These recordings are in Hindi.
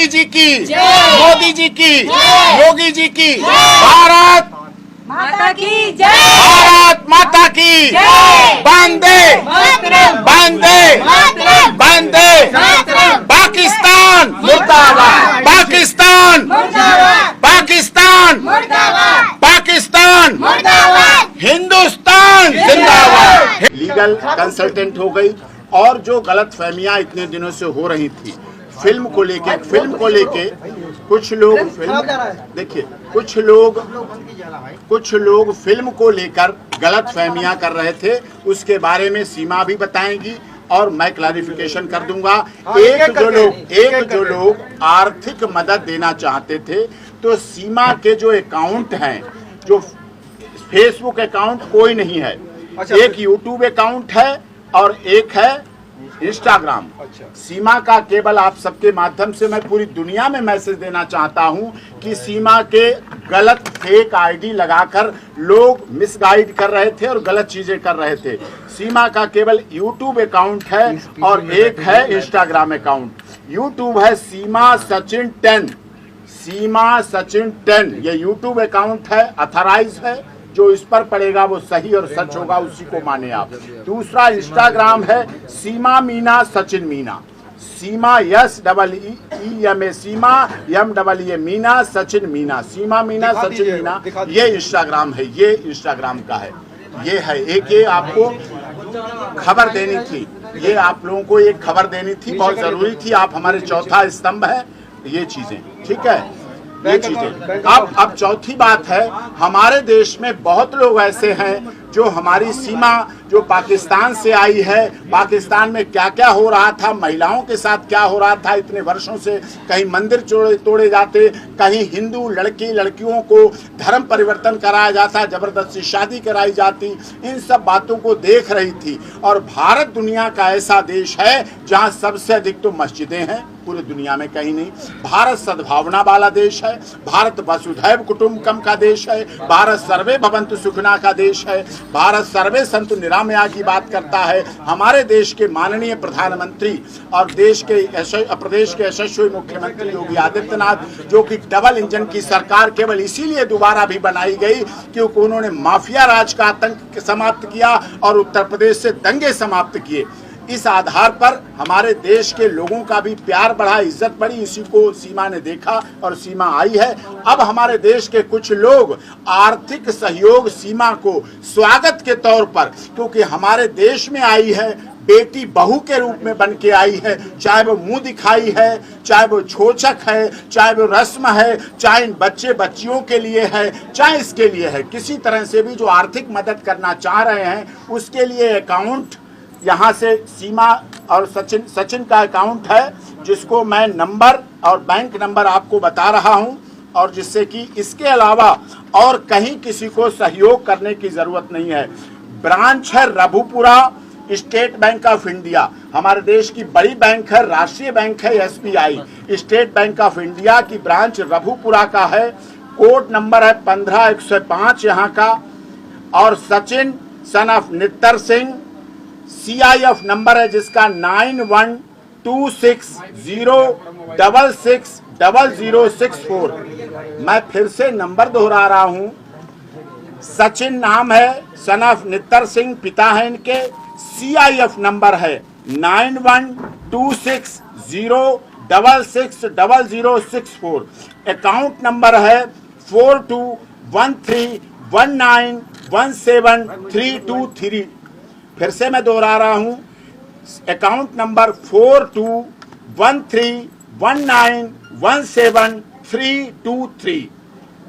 जी की, मोदी जी की, योगी जी की, भारत माता की जय, भारत माता की वंदे वंदे वंदे पाकिस्तान मुर्दाबाद, पाकिस्तान पाकिस्तान पाकिस्तान हिंदुस्तान जिंदाबाद। लीगल कंसल्टेंट हो गई और जो गलत फहमियां इतने दिनों से हो रही थी फिल्म को लेके कुछ लोग देखिए कुछ लोग फिल्म को लेकर गलत फहमियां कर रहे थे। उसके बारे में सीमा भी बताएंगी और मैं क्लैरिफिकेशन कर दूंगा। एक जो लोग आर्थिक मदद देना चाहते थे तो सीमा के जो अकाउंट हैं, जो फेसबुक अकाउंट कोई नहीं है, एक यूट्यूब अकाउंट है और एक है इंस्टाग्राम। सीमा का केवल आप सबके माध्यम से मैं पूरी दुनिया में मैसेज देना चाहता हूं कि सीमा के गलत फेक आईडी लगाकर लोग मिसगाइड कर रहे थे और गलत चीजें कर रहे थे। सीमा का केवल यूट्यूब अकाउंट है और एक है इंस्टाग्राम अकाउंट। यूट्यूब है सीमा सचिन 10, सीमा सचिन 10 ये यूट्यूब अकाउंट है, अथराइज है। जो इस पर पड़ेगा वो सही और सच होगा, उसी को माने आप। दूसरा इंस्टाग्राम है सीमा मीना सचिन मीना, सीमा SEEMA सीमा MEE मीना सचिन मीना, सीमा मीना सचिन मीना ये इंस्टाग्राम है, ये इंस्टाग्राम का है। ये है एक, ये आपको खबर देनी थी, ये आप लोगों को एक खबर देनी थी, बहुत जरूरी थी। आप हमारे चौथा स्तंभ है ये चीजें, ठीक है ये चीजें। अब चौथी बात है, हमारे देश में बहुत लोग ऐसे हैं जो हमारी सीमा जो पाकिस्तान से आई है, पाकिस्तान में क्या क्या हो रहा था, महिलाओं के साथ क्या हो रहा था इतने वर्षों से, कहीं मंदिर तोड़े जाते, कहीं हिंदू लड़कियों को धर्म परिवर्तन कराया जाता, जबरदस्ती शादी कराई जाती, इन सब बातों को देख रही थी। और भारत दुनिया का ऐसा देश है जहाँ सबसे अधिक तो मस्जिदें हैं, पूरी दुनिया में कहीं नहीं। भारत सद्भावना वाला देश है, भारत वसुधैव कुटुंबकम का देश है, भारत सर्वे भवन्तु सुखिनः का देश है, भारत सर्वे सन्तु निरामया की बात करता है। हमारे देश के माननीय प्रधानमंत्री और प्रदेश के यशस्वी मुख्यमंत्री योगी आदित्यनाथ, जो कि डबल इंजन की सरकार केवल इसीलिए दोबारा भी बनाई गई क्योंकि उन्होंने माफिया राज का आतंक समाप्त किया और उत्तर प्रदेश से दंगे समाप्त किए। इस आधार पर हमारे देश के लोगों का भी प्यार बढ़ा, इज्जत बढ़ी, इसी को सीमा ने देखा और सीमा आई है। अब हमारे देश के कुछ लोग आर्थिक सहयोग सीमा को स्वागत के तौर पर, क्योंकि हमारे देश में आई है, बेटी बहू के रूप में बन के आई है, चाहे वो मुंह दिखाई है, चाहे वो छोचक है, चाहे वो रस्म है, चाहे इन बच्चियों के लिए है, चाहे इसके लिए है, किसी तरह से भी जो आर्थिक मदद करना चाह रहे हैं उसके लिए अकाउंट यहाँ से सीमा और सचिन का अकाउंट है, जिसको मैं नंबर और बैंक नंबर आपको बता रहा हूँ, और जिससे कि इसके अलावा और कहीं किसी को सहयोग करने की जरूरत नहीं है। ब्रांच है Raghupura state bank of India, हमारे देश की बड़ी बैंक है, राष्ट्रीय बैंक है SBI। State bank of India की ब्रांच रघुपुरा का है, कोड नंबर है 15105 यहाँ का। और Sachin son of Nittar Singh CIF number है जिसका 9126060064। मैं फिर से नंबर दोहरा रहा हूं, सचिन नाम है, सन ऑफ नित्तर सिंह पिता है इनके, CIF नंबर है 9126060064। अकाउंट नंबर है 421319173223। फिर से मैं दोहरा रहा हूं, अकाउंट नंबर 421319173223।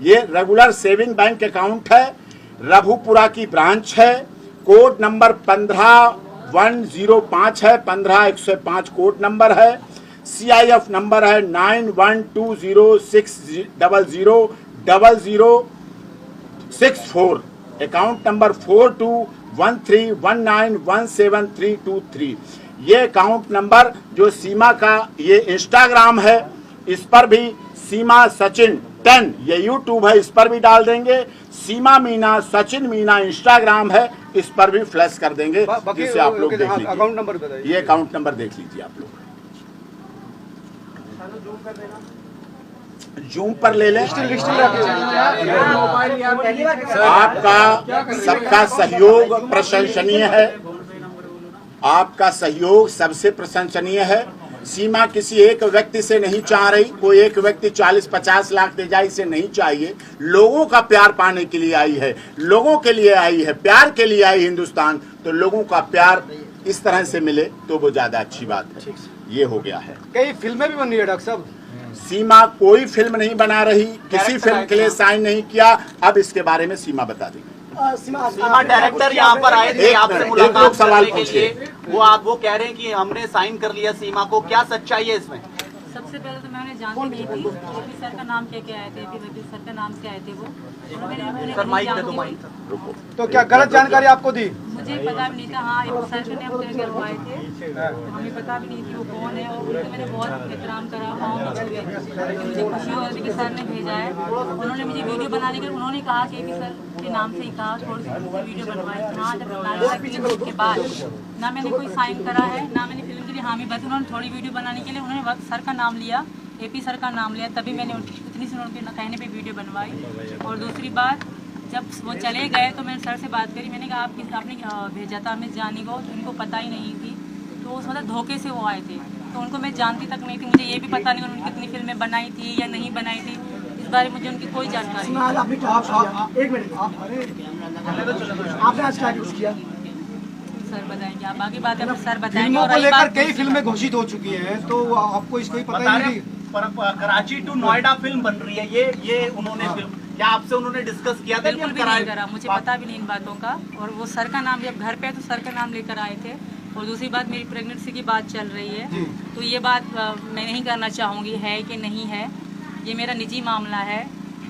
ये रेगुलर सेविंग बैंक अकाउंट है, रघुपुरा की ब्रांच है, कोड नंबर 15105 है, 15105 कोड नंबर है। CIF नंबर है 9120600064। Account number 421319173223। ये अकाउंट नंबर जो सीमा का, ये इंस्टाग्राम है, इस पर भी सीमा सचिन 10 ये यूट्यूब है, इस पर भी डाल देंगे। सीमा मीना सचिन मीना इंस्टाग्राम है, इस पर भी फ्लैश कर देंगे, जिससे आप लोग देख लीजिए। अकाउंट नंबर बताइए। ये अकाउंट नंबर देख लीजिए आप लोग। जूम पर ले लें। आपका सबका सहयोग प्रशंसनीय है, आपका सहयोग सबसे प्रशंसनीय है। सीमा किसी एक व्यक्ति से नहीं चाह रही, कोई एक व्यक्ति 40-50 लाख दे जाए, इसे नहीं चाहिए। लोगों का प्यार पाने के लिए आई है, लोगों के लिए आई है, प्यार के लिए आई हिंदुस्तान। तो लोगों का प्यार इस तरह से मिले तो वो ज्यादा अच्छी बात है। ये हो गया है। कई फिल्में भी बन रही है डॉक्टर साहब। सीमा कोई फिल्म नहीं बना रही, किसी फिल्म के लिए साइन नहीं किया। अब इसके बारे में सीमा बता देंगे। सीमा डायरेक्टर यहाँ पर आए थे आपसे मुलाकात सवाल करने के लिए, वो कह रहे हैं कि हमने साइन कर लिया सीमा को, क्या सच्चाई है इसमें? सबसे पहले तो मैं उन्हें जानती नहीं थी। एपी सर का नाम क्या आए थे, एपी सर का नाम से आए थे वो। सर माइक दे दो, माइक। तो क्या गलत जानकारी आपको दी? मुझे पता भी नहीं था। हाँ, एपी सर ने हम तय करवाए थे, तो हमें पता भी नहीं थी वो कौन है। और उनका मैंने बहुत एहतराम करा, मुझे खुशी हो रही थी कि सर ने भेजा है। उन्होंने मुझे वीडियो बनाने के, उन्होंने कहा कि एपी सर के नाम से ही कहा थोड़ी सी वीडियो बनवाई। हाँ, जब बनाने के बाद ना मैंने कोई साइन करा है, ना मैंने फिल्म के लिए हामी भरी। उन्होंने थोड़ी वीडियो बनाने के लिए उन्होंने वक्त सर का नाम लिया, एपी सर का नाम लिया, तभी मैंने इतनी सी उनके कहने पे वीडियो बनवाई। और दूसरी बात, जब वो चले गए तो मैंने सर से बात करी। मैंने कहा आपने भेजा था हमें जानी को, तो उनको पता ही नहीं थी। तो उस मतलब धोखे से वो आए थे, तो उनको मैं जानती तक नहीं थी। मुझे ये भी पता नहीं उन्होंने कितनी फिल्में बनाई थी या नहीं बनाई थी, इस बारे में मुझे उनकी कोई जानकारी नहीं। एक मिनट, आपने आज क्या यूज किया? सर बताएंगे, आप आगे बात है सर बताएंगे। फिल्मों और को रही लेकर बात कई फिल्में घोषित हो चुकी हैं, तो आपको इसको ही पता ही नहीं? कराची टू नोएडा फिल्म बन रही है, ये उन्होंने फिल्म, क्या आपसे उन्होंने डिस्कस किया था? बिल्कुल भी नहीं करा, मुझे पता भी नहीं इन बातों का। और वो सर का नाम, जब घर पे तो सर का नाम लेकर आए थे। और दूसरी बात, मेरी प्रेगनेंसी की बात चल रही है, तो ये बात मैं नहीं करना चाहूँगी है कि नहीं है। ये मेरा निजी मामला है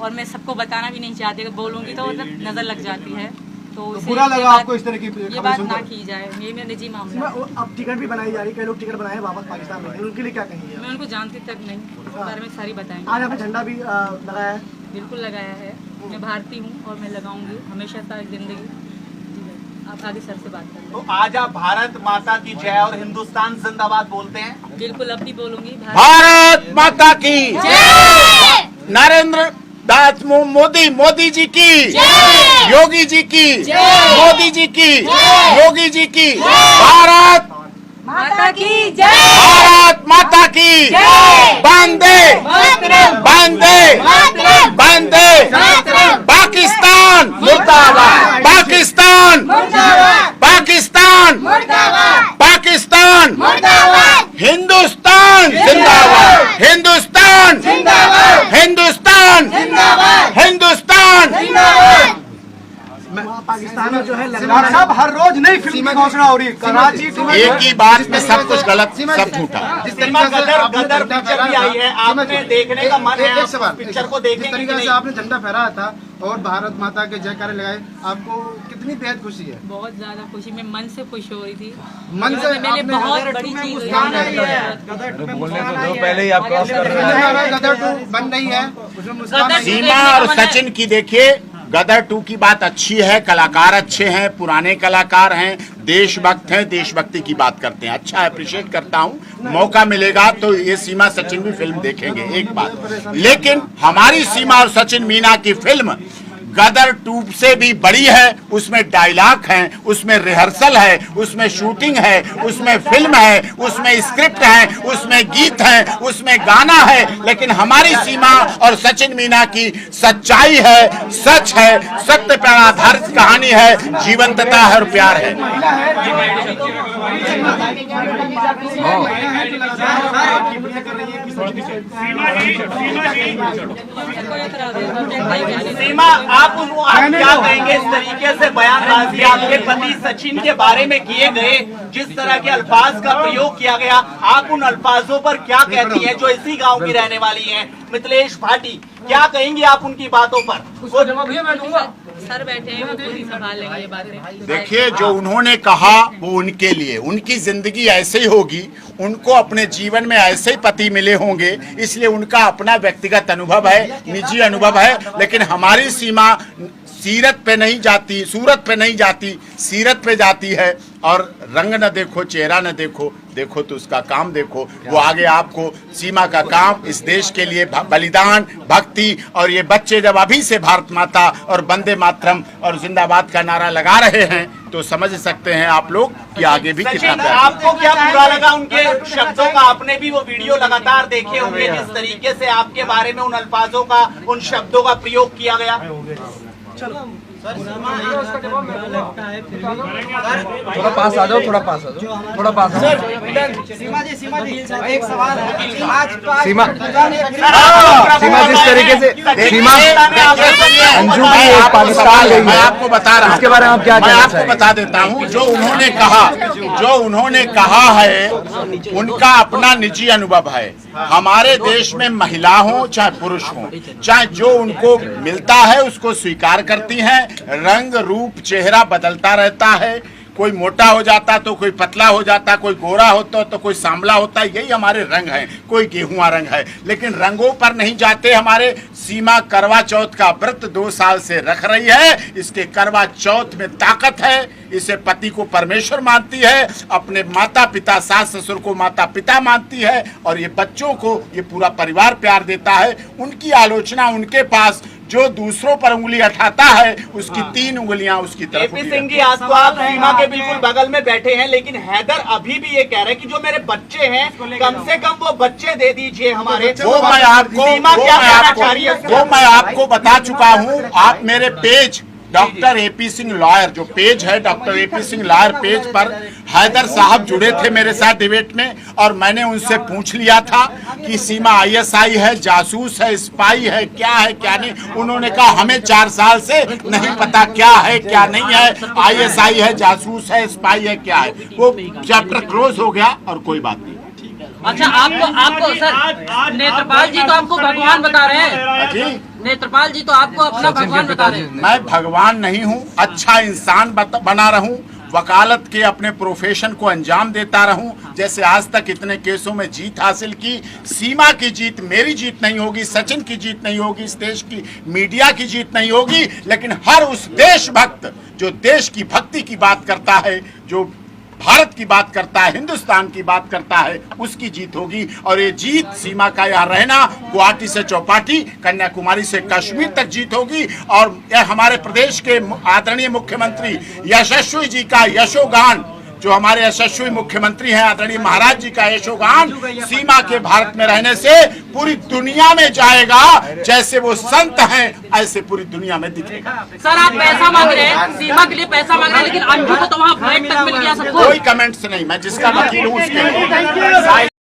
और मैं सबको बताना भी नहीं चाहती। अगर बोलूँगी तो मतलब नज़र लग जाती है। तो बुरा लगा आपको इस तरह की ये बात ना की जाए, ये मेरा निजी मामला है। अब टिकट भी बनाई जा रही है, कई लोग टिकट बनाए हैं वापस पाकिस्तान में, उनके लिए क्या कहेंगे? मैं उनको जानती तक नहीं, इस बारे में सारी बताएंगे। आज आपने झंडा भी लगाया है? बिल्कुल लगाया है, मैं भारतीय हूँ और मैं लगाऊंगी हमेशा सारी जिंदगी। जी भाई, आप आगे सर से बात करें। तो आज आप भारत माता की जय और हिंदुस्तान जिंदाबाद बोलते हैं? बिल्कुल, अब भी बोलूंगी भारत माता की जय। नरेंद्र दास मोदी जी की, योगी जी की, मोदी जी की, योगी जी की। भारत माता की जय। भारत माता की वंदे वंदे वंदे। पाकिस्तान मुर्दाबाद, पाकिस्तान पाकिस्तान पाकिस्तान, हिंदुस्तान जिंदाबाद, हिंदुस्तान हिंदुस्तान हिंदुस्तान। पाकिस्तान में जो है साहब हर रोज नई फिल्म की घोषणा हो रही है। कराची एक ही बात में सब कुछ गलत, सब झूठा। गदर पिक्चर भी आई है, आपने देखने का मन है? पिक्चर को जिस तरीके से आपने झंडा फहराया था और भारत माता के जयकारे लगाए, आपको कितनी बेहद खुशी है? बहुत ज्यादा खुशी, मैं मन से खुश हो रही थी। मन से मेरे लिए बहुत बड़ी चीज पहले ही आप गदर 2 बन रही है, उसमें मुस्कान। सीमा और सचिन की देखिए, गदर 2 की बात अच्छी है, कलाकार अच्छे हैं, पुराने कलाकार हैं, देशभक्त हैं, देशभक्ति की बात करते हैं। अच्छा, अप्रिशिएट करता हूं। मौका मिलेगा तो ये सीमा सचिन भी फिल्म देखेंगे, एक बात। लेकिन हमारी सीमा और सचिन मीना की फिल्म गदर 2 से भी बड़ी है। उसमें डायलॉग हैं, उसमें रिहर्सल है, उसमें शूटिंग है, उसमें फिल्म है, उसमें स्क्रिप्ट है, उसमें गीत है, उसमें गाना है। लेकिन हमारी सीमा और सचिन मीना की सच्चाई है, सच है, सत्य पर आधारित कहानी है, जीवंतता है और प्यार है। सीमा, आप क्या कहेंगे इस तरीके से बयानबाजी आपके पति सचिन के बारे में किए गए, जिस तरह के अल्फाज का प्रयोग किया गया, आप उन अल्फाजों पर क्या कहती हैं, जो इसी गांव की रहने वाली हैं, मिथिलेश भाटी? क्या कहेंगे आप उनकी बातों पर? सर बैठे हैं, वो खुद ही संभाल लेंगे ये बातें। देखिए, जो उन्होंने कहा वो उनके लिए, उनकी जिंदगी ऐसे ही होगी, उनको अपने जीवन में ऐसे ही पति मिले होंगे, इसलिए उनका अपना व्यक्तिगत अनुभव है, निजी अनुभव है। लेकिन हमारी सीमा सीरत पे नहीं जाती, सूरत पे नहीं जाती, सीरत पे जाती है। और रंग न देखो, चेहरा न देखो, देखो तो उसका काम देखो। वो आगे आपको सीमा का काम, इस देश के लिए बलिदान, भक्ति, और ये बच्चे जब अभी से भारत माता और वंदे मातरम और जिंदाबाद का नारा लगा रहे हैं तो समझ सकते हैं आप लोग कि आगे भी कितना सचिन, आपको क्या बुरा लगा उनके शब्दों का? आपने भी वो वीडियो लगातार देखे होंगे, जिस तरीके से आपके बारे में उन अल्फाजों का, उन शब्दों का प्रयोग किया गया। थोड़ा पास आ जाओ, थोड़ा पास आ जाओ, थोड़ा पास आ जाओ। सीमा जी एक सवाल है। सीमा जिस तरीके से अंजू भी एक पाकिस्तान गई है, मैं आपको बता रहा हूँ, इसके बारे में आप क्या मैं कहना आपको चाहेंगे? बता देता हूँ। जो उन्होंने कहा है उनका अपना निजी अनुभव है। हमारे देश में महिला हो चाहे पुरुष हो, चाहे जो उनको मिलता है उसको स्वीकार करती हैं। रंग रूप चेहरा बदलता रहता है, कोई मोटा हो जाता तो कोई पतला हो जाता, कोई गोरा होता तो कोई सांवला होता, यही हमारे रंग हैं। कोई गेहुआ रंग है, लेकिन रंगों पर नहीं जाते। हमारे सीमा करवा चौथ का व्रत 2 साल से रख रही है। इसके करवा चौथ में ताकत है। इसे पति को परमेश्वर मानती है, अपने माता पिता सास ससुर को माता पिता मानती है, और ये बच्चों को ये पूरा परिवार प्यार देता है। उनकी आलोचना उनके पास जो दूसरों पर उंगली उठाता है उसकी 3 उंगलियां उसकी तरफ एपी सिंह जी, आज तो आप सीमा के बिल्कुल बगल में बैठे हैं, लेकिन हैदर अभी भी ये कह रहे हैं कि जो मेरे बच्चे हैं कम से कम वो बच्चे दे दीजिए हमारे। वो मैं आपको बता चुका हूँ। आप मेरे page doctor AP Singh lawyer, जो पेज है doctor AP Singh lawyer page पर हैदर साहब जुड़े थे मेरे साथ डिबेट में, और मैंने उनसे पूछ लिया था कि सीमा आईएसआई है, जासूस है, स्पाई है, क्या है क्या नहीं। उन्होंने कहा हमें 4 साल से नहीं पता क्या है क्या नहीं है, आईएसआई है, जासूस है, स्पाई है, क्या है। वो चैप्टर क्लोज हो गया और कोई बात नहीं। अच्छा, आपको सर नेत्रपाल जी तो आपको भगवान बता रहे हैं जी, नेत्रपाल जी तो आपको अपना भगवान बता रहे हैं। मैं भगवान नहीं हूँ, अच्छा इंसान बना रहूं, वकालत के अपने प्रोफेशन को अंजाम देता रहूं, जैसे आज तक इतने केसों में जीत हासिल की। सीमा की जीत मेरी जीत नहीं होगी, सचिन की जीत नहीं होगी, इस देश की मीडिया की जीत नहीं होगी, लेकिन हर उस देशभक्त जो देश की भक्ति की बात करता है, जो भारत की बात करता है, हिंदुस्तान की बात करता है, उसकी जीत होगी। और ये जीत सीमा का यहाँ रहना, गुवाहाटी से चौपाटी, कन्याकुमारी से कश्मीर तक जीत होगी। और यह हमारे प्रदेश के आदरणीय मुख्यमंत्री यशस्वी जी का यशोगान, जो हमारे यशस्वी मुख्यमंत्री हैं आदरणीय महाराज जी का यशोगान सीमा के भारत में रहने से पूरी दुनिया में जाएगा। जैसे वो संत हैं ऐसे पूरी दुनिया में दिखेगा। सर, आप पैसा मांग रहे हैं, सीमा के लिए पैसा मांग रहे हैं, लेकिन अंजू को तो वहाँ फ्लैट तक मिल गया सबको। कोई कमेंट्स नहीं, मैं जिसका वकील हूँ उसके